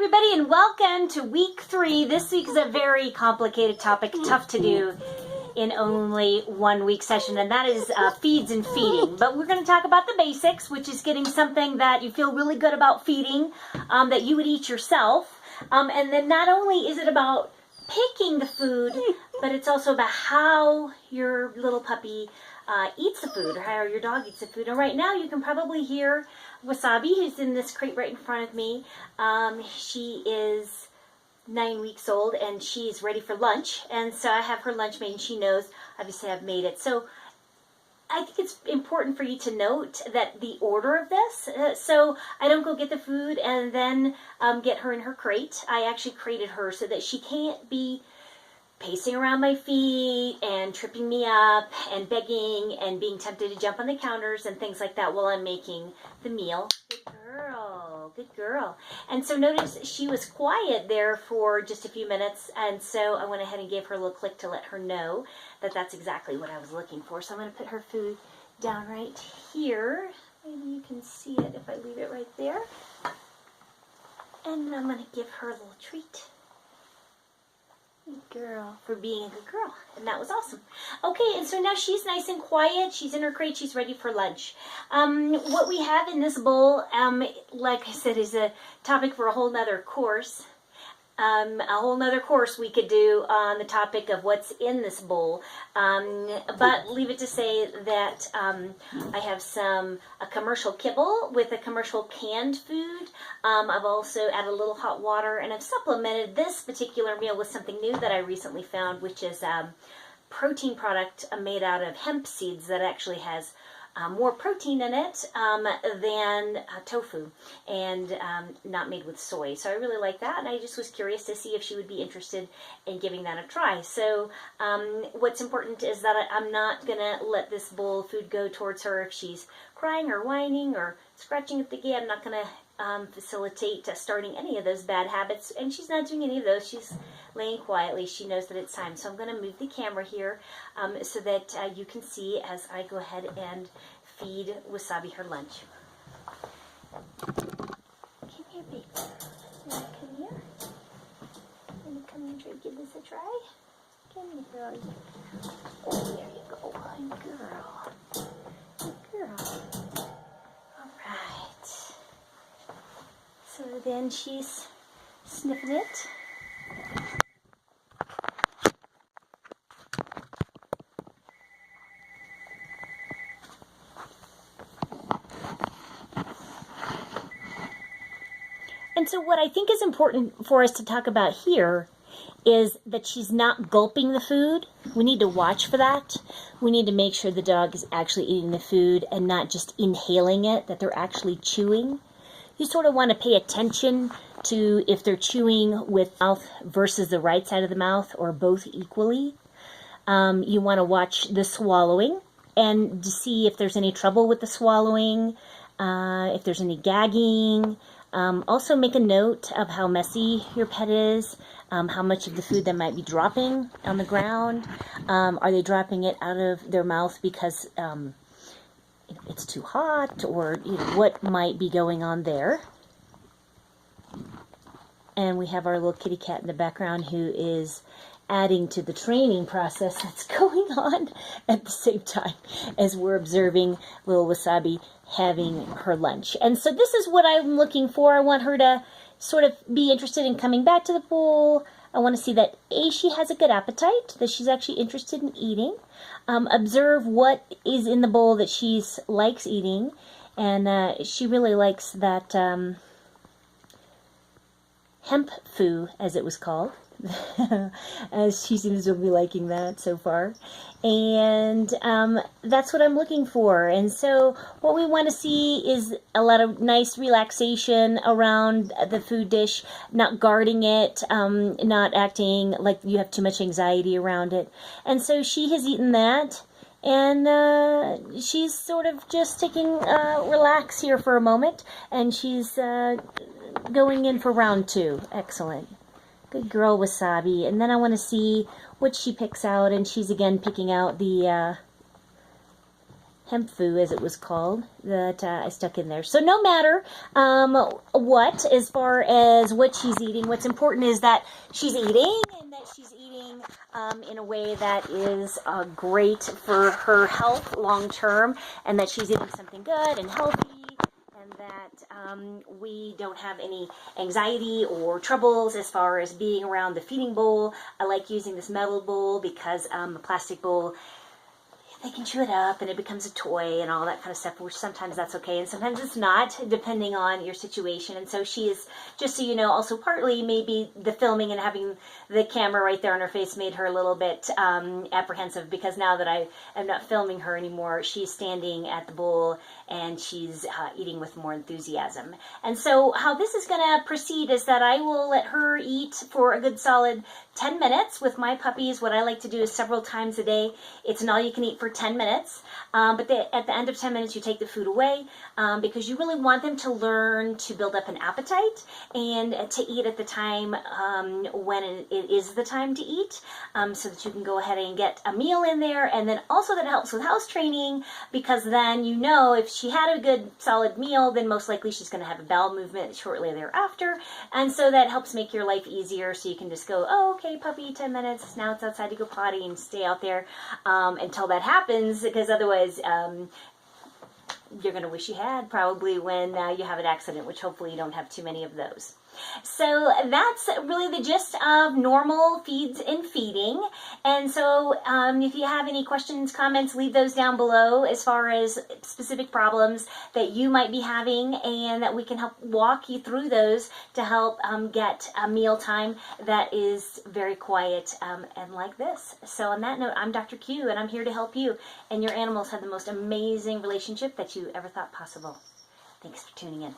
everybody, and welcome to week 3. This week is a very complicated topic, tough to do in only 1 week session, and that is feeds and feeding. But we're going to talk about the basics, which is getting something that you feel really good about feeding, that you would eat yourself. And then not only is it about picking the food, but it's also about how your little puppy eats the food, or how your dog eats the food. And right now you can probably hear Wasabi, who's in this crate right in front of me. She is 9 weeks old and she's ready for lunch, and so I have her lunch made and she knows obviously I've made it. So I think it's important for you to note that the order of this, so I don't go get the food and then get her in her crate. I actually crated her so that she can't be pacing around my feet and tripping me up and begging and being tempted to jump on the counters and things like that while I'm making the meal. Good girl, good girl. And so notice she was quiet there for just a few minutes, and so I went ahead and gave her a little click to let her know that that's exactly what I was looking for. So I'm going to put her food down right here. Maybe you can see it if I leave it right there. And I'm going to give her a little treat. Good girl, for being a good girl, and that was awesome. Okay, and so now she's nice and quiet. She's in her crate. She's ready for lunch. What we have in this bowl, like I said, is a topic for a whole nother course. A whole nother course we could do on the topic of what's in this bowl. But leave it to say that I have a commercial kibble with a commercial canned food. I've also added a little hot water, and I've supplemented this particular meal with something new that I recently found, which is protein product made out of hemp seeds that actually has more protein in it than tofu, and not made with soy. So I really like that, and I just was curious to see if she would be interested in giving that a try. So what's important is that I'm not going to let this bowl of food go towards her if she's crying or whining or scratching at the gate. I'm not going to facilitate starting any of those bad habits, and she's not doing any of those. She's laying quietly. She knows that it's time. So I'm going to move the camera here so that you can see as I go ahead and feed Wasabi her lunch. Come here, baby. Come here. Come and give this a try. Come here, girl. Oh, there you go. Good girl. Good girl. All right. So then she's sniffing it. And so what I think is important for us to talk about here is that she's not gulping the food. We need to watch for that. We need to make sure the dog is actually eating the food and not just inhaling it, that they're actually chewing. You sort of want to pay attention to if they're chewing with mouth versus the right side of the mouth, or both equally. You want to watch the swallowing and to see if there's any trouble with the swallowing, if there's any gagging. Also make a note of how messy your pet is, how much of the food that might be dropping on the ground. Are they dropping it out of their mouth because it's too hot, or what might be going on there. And we have our little kitty cat in the background who is adding to the training process that's going on at the same time as we're observing little Wasabi having her lunch. And so this is what I'm looking for. I want her to sort of be interested in coming back to the pool. I want to see that she has a good appetite, that she's actually interested in eating. Observe what is in the bowl that she likes eating, and she really likes that hemp foo, as it was called. As she seems to be liking that so far, and that's what I'm looking for. And so what we want to see is a lot of nice relaxation around the food dish, not guarding it, not acting like you have too much anxiety around it. And so she has eaten that, and she's sort of just taking relax here for a moment, and she's going in for round 2. Excellent. Good girl, Wasabi. And then I want to see what she picks out, and she's again picking out the hemp foo, as it was called, that I stuck in there. So no matter what, as far as what she's eating, what's important is that she's eating, and that she's eating in a way that is great for her health long term, and that she's eating something good and healthy, and that we don't have any anxiety or troubles as far as being around the feeding bowl. I like using this metal bowl because a plastic bowl, they can chew it up and it becomes a toy and all that kind of stuff, which sometimes that's okay and sometimes it's not, depending on your situation. And so she is, just so you know, also partly maybe the filming and having the camera right there on her face made her a little bit apprehensive, because now that I am not filming her anymore, she's standing at the bowl and she's eating with more enthusiasm. And so how this is going to proceed is that I will let her eat for a good solid 10 minutes. With my puppies, what I like to do is several times a day. It's an all-you-can-eat for 10 minutes, but at the end of 10 minutes you take the food away, because you really want them to learn to build up an appetite and to eat at the time when it is the time to eat, so that you can go ahead and get a meal in there. And then also that helps with house training, because then you know if she had a good solid meal, then most likely she's going to have a bowel movement shortly thereafter, and so that helps make your life easier, so you can just go, oh, okay, puppy, 10 minutes, now it's outside to go potty, and stay out there until that happens, because otherwise you're going to wish you had, probably, when you have an accident, which hopefully you don't have too many of those. So that's really the gist of normal feeds and feeding. And so if you have any questions, comments, leave those down below as far as specific problems that you might be having, and that we can help walk you through those to help get a meal time that is very quiet and like this. So on that note, I'm Dr. Q, and I'm here to help you and your animals have the most amazing relationship that you ever thought possible. Thanks for tuning in.